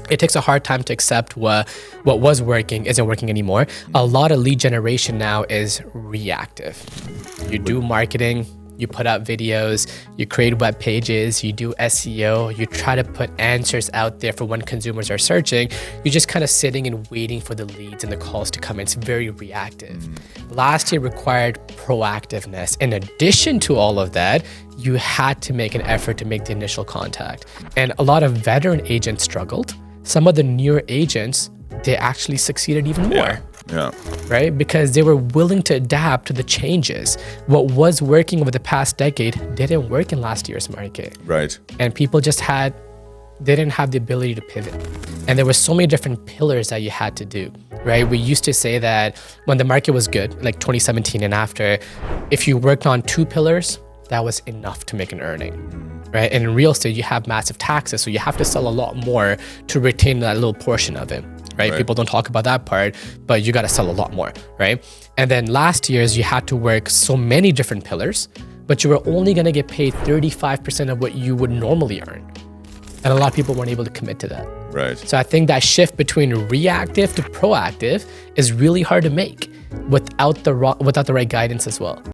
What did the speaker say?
it takes a hard time to accept what was working isn't working anymore. A lot of lead generation now is reactive. You do marketing, you put out videos, you create web pages, you do SEO, you try to put answers out there for when consumers are searching. You're just kind of sitting and waiting for the leads and the calls to come in. It's very reactive. Last year required proactiveness. In addition to all of that, you had to make an effort to make the initial contact. And a lot of veteran agents struggled. Some of the newer agents, they actually succeeded even more. Yeah. Right? Because they were willing to adapt to the changes. What was working over the past decade didn't work in last year's market. Right. And people just they didn't have the ability to pivot. And there were so many different pillars that you had to do, right? We used to say that when the market was good, like 2017 and after, if you worked on 2 pillars, that was enough to make an earning, right? And in real estate, you have massive taxes, so you have to sell a lot more to retain that little portion of it. Right? People don't talk about that part, but you got to sell a lot more, right? And then last year's, you had to work so many different pillars, but you were only going to get paid 35% of what you would normally earn. And a lot of people weren't able to commit to that. Right. So I think that shift between reactive to proactive is really hard to make without the right guidance as well.